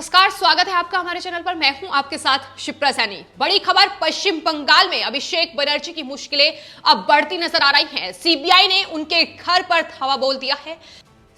नमस्कार, स्वागत है आपका हमारे चैनल पर। मैं हूं आपके साथ शिप्रा सैनी। बड़ी खबर, पश्चिम बंगाल में अभिषेक बनर्जी की मुश्किलें अब बढ़ती नजर आ रही हैं। सीबीआई ने उनके घर पर धावा बोल दिया है।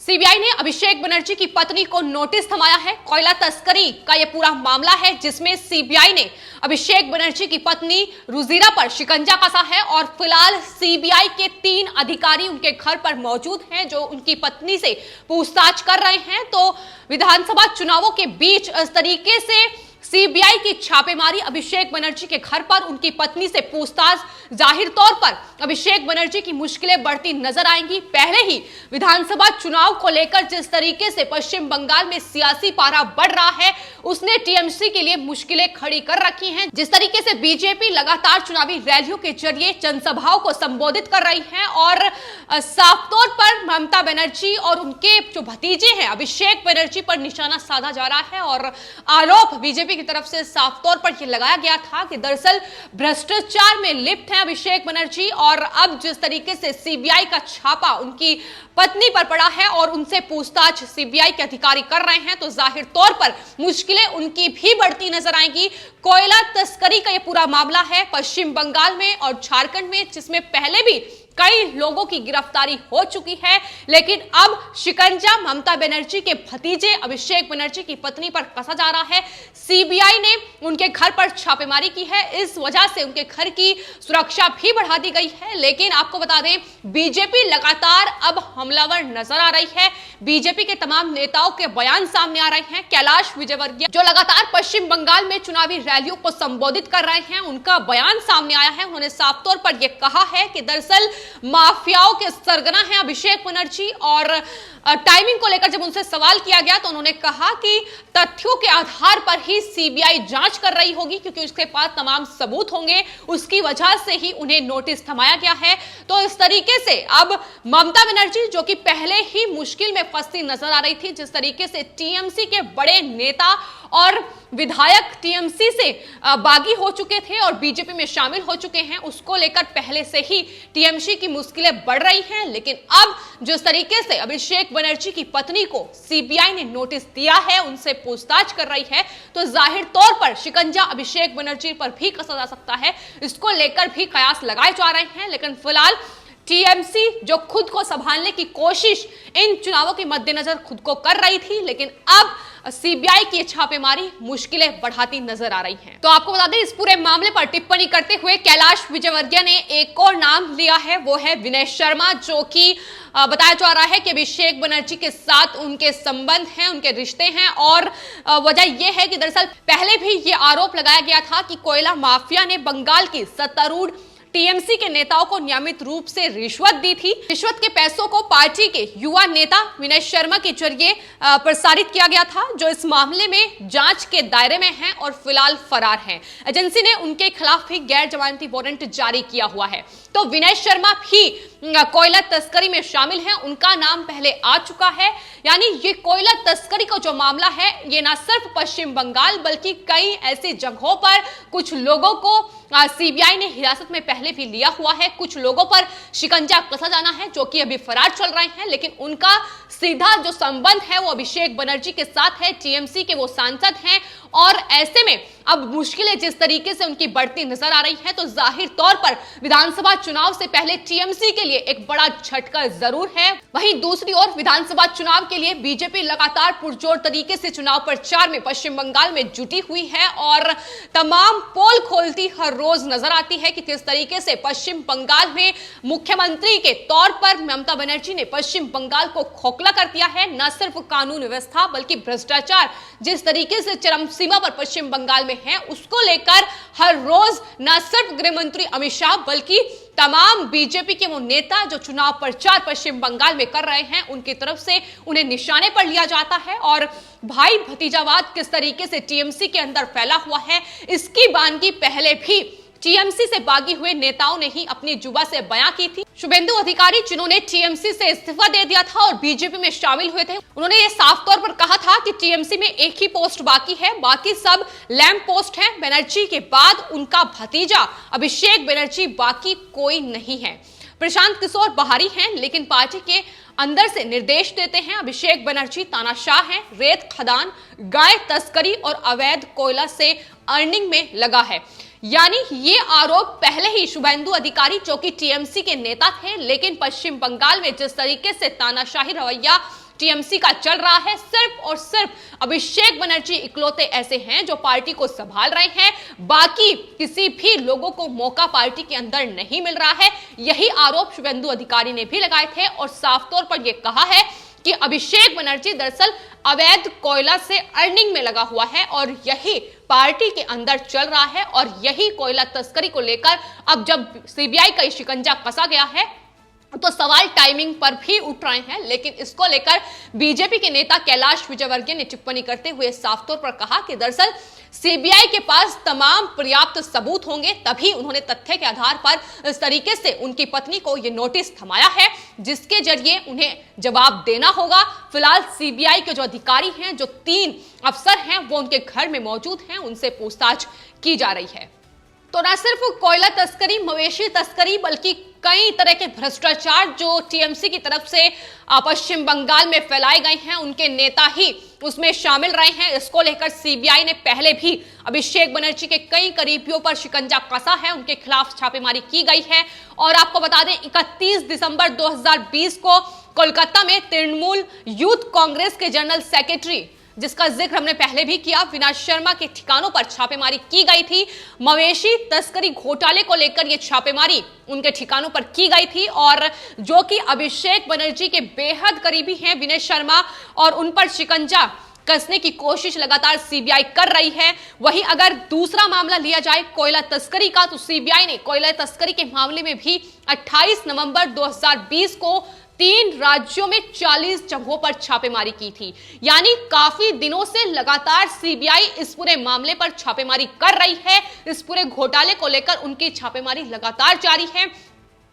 सीबीआई ने अभिषेक बनर्जी की पत्नी को नोटिस थमाया है। कोयला तस्करी का यह पूरा मामला है जिसमें सीबीआई ने अभिषेक बनर्जी की पत्नी रुजीरा पर शिकंजा कसा है और फिलहाल सीबीआई के 3 अधिकारी उनके घर पर मौजूद हैं जो उनकी पत्नी से पूछताछ कर रहे हैं। तो विधानसभा चुनावों के बीच इस तरीके से सीबीआई की छापेमारी, अभिषेक बनर्जी के घर पर उनकी पत्नी से पूछताछ, जाहिर तौर पर अभिषेक बनर्जी की मुश्किलें बढ़ती नजर आएंगी। पहले ही विधानसभा चुनाव को लेकर जिस तरीके से पश्चिम बंगाल में सियासी पारा बढ़ रहा है, उसने टीएमसी के लिए मुश्किलें खड़ी कर रखी हैं। जिस तरीके से बीजेपी लगातार चुनावी रैलियों के जरिए जनसभाओं को संबोधित कर रही है और साफ तौर पर ममता बनर्जी और उनके जो भतीजे हैं अभिषेक बनर्जी पर निशाना साधा जा रहा है और आरोप बीजेपी की तरफ से साफ तौर पर यह लगाया गया था कि दरअसल भ्रष्टाचार में लिप्त हैं अभिषेक बनर्जी। और अब जिस तरीके से सीबीआई का छापा उनकी पत्नी पर पड़ा है और उनसे पूछताछ सीबीआई के अधिकारी कर रहे हैं, तो जाहिर तौर पर मुश्किलें उनकी भी बढ़ती नजर आएंगी। कोयला तस्करी का यह पूरा मामला है पश्चिम बंगाल में और झारखंड में, जिसमें पहले भी कई लोगों की गिरफ्तारी हो चुकी है, लेकिन अब शिकंजा ममता बनर्जी के भतीजे अभिषेक बनर्जी की पत्नी पर कसा जा रहा है। सीबीआई ने उनके घर पर छापेमारी की है, इस वजह से उनके घर की सुरक्षा भी बढ़ा दी गई है। लेकिन आपको बता दें, बीजेपी लगातार अब हमलावर नजर आ रही है। बीजेपी के तमाम नेताओं के बयान सामने आ रहे हैं। कैलाश विजयवर्गीय जो लगातार पश्चिम बंगाल में चुनावी रैलियों को संबोधित कर रहे हैं, उनका बयान सामने आया है। उन्होंने साफ तौर पर यह कहा है कि दरअसल माफियाओं के सरगना है अभिषेक बनर्जी। और टाइमिंग को लेकर जब उनसे सवाल किया गया तो उन्होंने कहा कि तथ्यों के आधार पर ही सीबीआई जांच कर रही होगी, क्योंकि उसके पास तमाम सबूत होंगे, उसकी वजह से ही उन्हें नोटिस थमाया गया है। तो इस तरीके से अब ममता बनर्जी जो कि पहले ही मुश्किल में फंसती नजर आ रही थी, जिस तरीके से टीएमसी के बड़े नेता और विधायक टीएमसी से बागी हो चुके थे और बीजेपी में शामिल हो चुके हैं, उसको लेकर पहले से ही टीएमसी की मुश्किलें बढ़ रही हैं। लेकिन अब जिस तरीके से अभिषेक बनर्जी की पत्नी को सीबीआई ने नोटिस दिया है, उनसे पूछताछ कर रही है, तो जाहिर तौर पर शिकंजा अभिषेक बनर्जी पर भी कसा जा सकता है। इसको लेकर भी कयास लगाए जा रहे हैं। लेकिन फिलहाल टीएमसी जो खुद को संभालने की कोशिश इन चुनावों के मद्देनजर खुद को कर रही थी, लेकिन अब सीबीआई की छापेमारी मुश्किलें बढ़ाती नजर आ रही हैं। तो आपको बता दें, इस पूरे मामले पर टिप्पणी करते हुए कैलाश विजयवर्गीय ने एक और नाम लिया है, वो है विनय शर्मा, जो कि बताया जा रहा है कि अभिषेक बनर्जी के साथ उनके संबंध हैं, उनके रिश्ते हैं। और वजह यह है कि दरअसल पहले भी ये आरोप लगाया गया था कि कोयला माफिया ने बंगाल की सत्तारूढ़ टीएमसी के नेताओं को नियमित रूप से रिश्वत दी थी। रिश्वत के पैसों को पार्टी के युवा नेता विनय शर्मा के जरिए प्रसारित किया गया था, जो इस मामले में जांच के दायरे में हैं और फिलहाल फरार हैं। एजेंसी ने उनके खिलाफ भी गैर जमानती वारंट जारी किया हुआ है। तो विनय शर्मा भी कोयला तस्करी में शामिल हैं, उनका नाम पहले आ चुका है। यानी ये कोयला तस्करी का जो मामला है, ये न सिर्फ पश्चिम बंगाल बल्कि कई ऐसी जगहों पर कुछ लोगों को सीबीआई ने हिरासत में पहले भी लिया हुआ है। कुछ लोगों पर शिकंजा कसा जाना है जो कि अभी फरार चल रहे हैं, लेकिन उनका सीधा जो संबंध है वो अभिषेक बनर्जी के साथ है। टीएमसी के वो सांसद हैं और ऐसे में अब मुश्किलें जिस तरीके से उनकी बढ़ती नजर आ रही है, तो जाहिर तौर पर विधानसभा चुनाव से पहले टीएमसी के लिए एक बड़ा झटका जरूर है। वहीं दूसरी ओर विधानसभा चुनाव के लिए बीजेपी लगातार पुरजोर तरीके से चुनाव प्रचार में पश्चिम बंगाल में जुटी हुई है और तमाम पोल खोलती हर रोज नजर आती है कि किस तरीके से पश्चिम बंगाल में मुख्यमंत्री के तौर पर ममता बनर्जी ने पश्चिम बंगाल को खोखला कर दिया है। न सिर्फ कानून व्यवस्था बल्कि भ्रष्टाचार जिस तरीके से चरम सीमा पर पश्चिम बंगाल में है, उसको लेकर हर रोज न सिर्फ गृह मंत्री अमित शाह बल्कि तमाम बीजेपी के वो नेता जो चुनाव प्रचार पश्चिम बंगाल में कर रहे हैं, उनकी तरफ से उन्हें निशाने पर लिया जाता है। और भाई भतीजावाद किस तरीके से टीएमसी के अंदर फैला हुआ है, इसकी बानगी पहले भी टीएमसी से बागी हुए नेताओं ने ही अपनी जुबा से बयां की थी। शुभेंदु अधिकारी जिन्होंने टीएमसी से इस्तीफा दे दिया था और बीजेपी में शामिल हुए थे, उन्होंने ये साफ तौर पर कहा था कि टीएमसी में एक ही पोस्ट बाकी है, बाकी सब लैंप पोस्ट है। बनर्जी के बाद उनका भतीजा अभिषेक बनर्जी, बाकी कोई नहीं है। प्रशांत किशोर बाहरी हैं, लेकिन पार्टी के अंदर से निर्देश देते हैं। अभिषेक बनर्जी तानाशाह हैं, रेत खदान, गाय तस्करी और अवैध कोयला से अर्निंग में लगा है। यानी ये आरोप पहले ही शुभेंदु अधिकारी जो कि टीएमसी के नेता थे, लेकिन पश्चिम बंगाल में जिस तरीके से तानाशाही रवैया टीएमसी का चल रहा है, सिर्फ और सिर्फ अभिषेक बनर्जी इकलौते ऐसे हैं जो पार्टी को संभाल रहे हैं। बाकी किसी भी लोगों को मौका पार्टी के अंदर नहीं मिल रहा है। यही आरोप शुभेंदु अधिकारी ने भी लगाए थे और साफ तौर पर यह कहा है कि अभिषेक बनर्जी दरअसल अवैध कोयला से अर्निंग में लगा हुआ है और यही पार्टी के अंदर चल रहा है। और यही कोयला तस्करी को लेकर अब जब सीबीआई का शिकंजा कसा गया है तो सवाल टाइमिंग पर भी उठ रहे हैं। लेकिन इसको लेकर बीजेपी के नेता कैलाश विजयवर्गीय ने टिप्पणी करते हुए साफ तौर पर कहा कि दरअसल सीबीआई के पास तमाम पर्याप्त सबूत होंगे, तभी उन्होंने तथ्य के आधार पर इस तरीके से उनकी पत्नी को यह नोटिस थमाया है जिसके जरिए उन्हें जवाब देना होगा। फिलहाल सीबीआई के जो अधिकारी हैं, जो 3 अफसर हैं, वो उनके घर में मौजूद हैं, उनसे पूछताछ की जा रही है। तो न सिर्फ कोयला तस्करी, मवेशी तस्करी, बल्कि कई तरह के भ्रष्टाचार जो टीएमसी की तरफ से पश्चिम बंगाल में फैलाए गए हैं, उनके नेता ही उसमें शामिल रहे हैं। इसको लेकर सीबीआई ने पहले भी अभिषेक बनर्जी के कई करीबियों पर शिकंजा कसा है, उनके खिलाफ छापेमारी की गई है। और आपको बता दें 31 दिसंबर 2020 को कोलकाता में तृणमूल यूथ कांग्रेस के जनरल सेक्रेटरी, जिसका जिक्र हमने पहले भी किया, विनाश शर्मा के ठिकानों पर छापेमारी की गई थी। मवेशी तस्करी घोटाले को लेकर यह छापेमारी उनके ठिकानों पर की गई थी और जो कि अभिषेक बनर्जी के बेहद करीबी हैं विनेश शर्मा, और उन पर शिकंजा कसने की कोशिश लगातार सीबीआई कर रही है। वहीं अगर दूसरा मामला लिया जाए कोयला तस्करी का, तो सीबीआई ने कोयला तस्करी के मामले में भी 28 नवंबर 2020 को 3 राज्यों में 40 जगहों पर छापेमारी की थी। यानी काफी दिनों से लगातार सीबीआई इस पूरे मामले पर छापेमारी कर रही है। इस पूरे घोटाले को लेकर उनकी छापेमारी लगातार जारी है।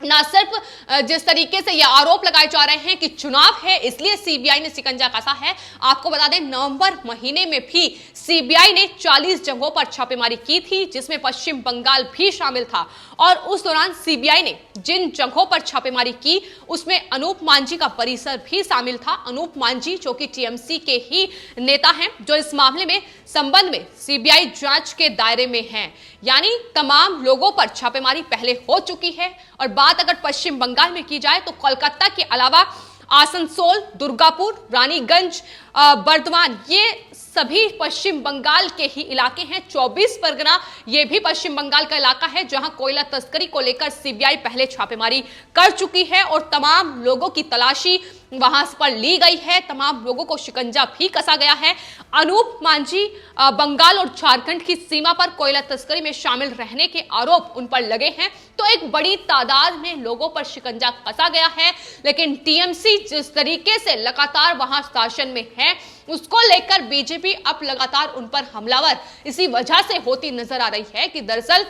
ना सिर्फ जिस तरीके से ये आरोप लगाए जा रहे हैं कि चुनाव है इसलिए सीबीआई ने शिकंजा कसा है, आपको बता दें नवंबर महीने में भी सीबीआई ने 40 जगहों पर छापेमारी की थी जिसमें पश्चिम बंगाल भी शामिल था। और उस दौरान सीबीआई ने जिन जगहों पर छापेमारी की उसमें अनूप मांझी का परिसर भी शामिल था। अनूप मांझी जो कि टीएमसी के ही नेता हैं, जो इस मामले में संबंध में सीबीआई जांच के दायरे में हैं। यानी तमाम लोगों पर छापेमारी पहले हो चुकी है। और बात अगर पश्चिम बंगाल में की जाए तो कोलकाता के अलावा आसनसोल, दुर्गापुर, रानीगंज, बर्दवान, ये सभी पश्चिम बंगाल के ही इलाके हैं। 24 परगना ये भी पश्चिम बंगाल का इलाका है जहां कोयला तस्करी को लेकर सीबीआई पहले छापेमारी कर चुकी है और तमाम लोगों की तलाशी वहां पर ली गई है। तमाम लोगों को शिकंजा भी कसा गया है। अनूप मांझी बंगाल और झारखंड की सीमा पर कोयला तस्करी में शामिल रहने के आरोप उन पर लगे हैं, तो एक बड़ी तादाद में लोगों पर शिकंजा कसा गया है। लेकिन टीएमसी जिस तरीके से लगातार वहां शासन में है उसको लेकर बीजेपी अब लगातार उन पर हमलावर इसी वजह से होती नजर आ रही है कि दरअसल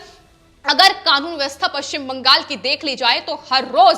अगर कानून व्यवस्था पश्चिम बंगाल की देख ली जाए तो हर रोज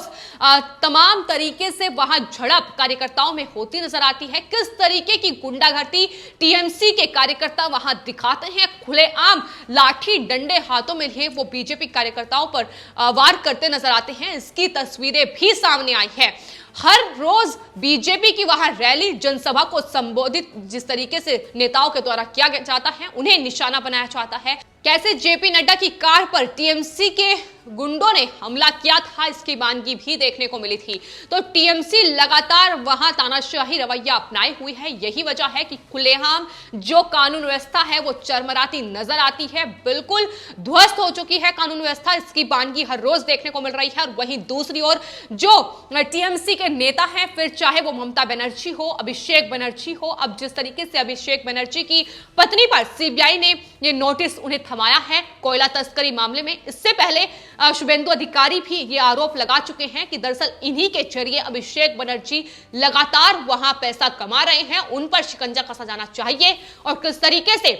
तमाम तरीके से वहां झड़प कार्यकर्ताओं में होती नजर आती है। किस तरीके की गुंडागर्दी टीएमसी के कार्यकर्ता वहां दिखाते हैं, खुलेआम लाठी डंडे हाथों में लिए वो बीजेपी कार्यकर्ताओं पर वार करते नजर आते हैं, इसकी तस्वीरें भी सामने आई है। हर रोज बीजेपी की वहां रैली, जनसभा को संबोधित जिस तरीके से नेताओं के द्वारा किया जाता है, उन्हें निशाना बनाया जाता है। कैसे जेपी नड्डा की कार पर टीएमसी के गुंडों ने हमला किया था, इसकी वानगी भी देखने को मिली थी। तो टीएमसी लगातार वहां तानाशाही रवैया अपनाए हुई है। यही वजह है कि खुलेआम जो कानून व्यवस्था है वो चरमराती नजर आती है, बिल्कुल ध्वस्त हो चुकी है कानून व्यवस्था। इसकी वानगी हर रोज देखने को मिल रही है। और वहीं दूसरी ओर जो टीएमसी के नेता हैं, फिर चाहे वो ममता बनर्जी हो, अभिषेक बनर्जी हो, अब जिस तरीके से अभिषेक बनर्जी की पत्नी पर सीबीआई ने ये नोटिस उन्हें थमाया है कोयला तस्करी मामले में, इससे पहले शुभेंदु अधिकारी भी ये आरोप लगा चुके हैं कि दरअसल इन्हीं के जरिए अभिषेक बनर्जी लगातार वहां पैसा कमा रहे हैं, उन पर शिकंजा कसा जाना चाहिए। और किस तरीके से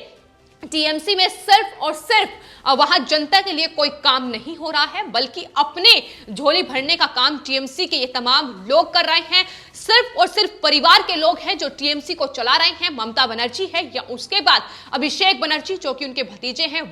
टीएमसी में सिर्फ और सिर्फ वहां जनता के लिए कोई काम नहीं हो रहा है, बल्कि अपने झोली भरने का काम टीएमसी के ये तमाम लोग कर रहे हैं। सिर्फ और सिर्फ परिवार के लोग हैं जो टीएमसी को चला रहे हैं। ममता बनर्जी है या उसके बाद अभिषेक बनर्जी जो कि उनके भतीजे हैं,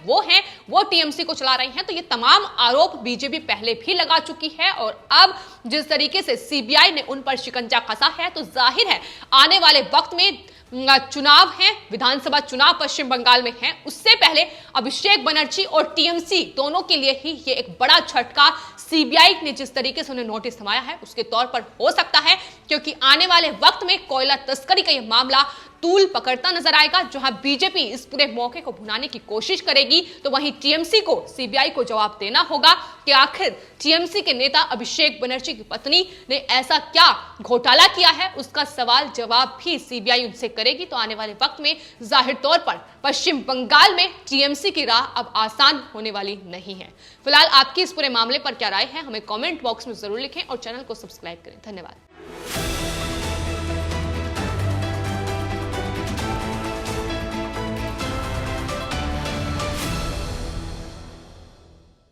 वो टीएमसी को चला रहे हैं। तो ये तमाम आरोप बीजेपी पहले भी लगा चुकी है और अब जिस तरीके से सीबीआई ने उन पर शिकंजा कसा है, तो जाहिर है आने वाले वक्त में चुनाव है, विधानसभा चुनाव पश्चिम बंगाल में है, उससे पहले अभिषेक बनर्जी और टीएमसी दोनों के लिए ही ये एक बड़ा झटका सीबीआई ने जिस तरीके से उन्हें नोटिस थमाया है उसके तौर पर हो सकता है, क्योंकि आने वाले वक्त में कोयला तस्करी का यह मामला तूल पकड़ता नजर आएगा। जहां बीजेपी इस पूरे मौके को भुनाने की कोशिश करेगी, तो वहीं टीएमसी को सीबीआई को जवाब देना होगा कि आखिर टीएमसी के नेता अभिषेक बनर्जी की पत्नी ने ऐसा क्या घोटाला किया है, उसका सवाल जवाब भी सीबीआई उनसे करेगी। तो आने वाले वक्त में जाहिर तौर पर पश्चिम बंगाल में टीएमसी की राह अब आसान होने वाली नहीं है। फिलहाल आपकी इस पूरे मामले पर क्या राय है, हमें कमेंट बॉक्स में जरूर लिखें और चैनल को सब्सक्राइब करें। धन्यवाद।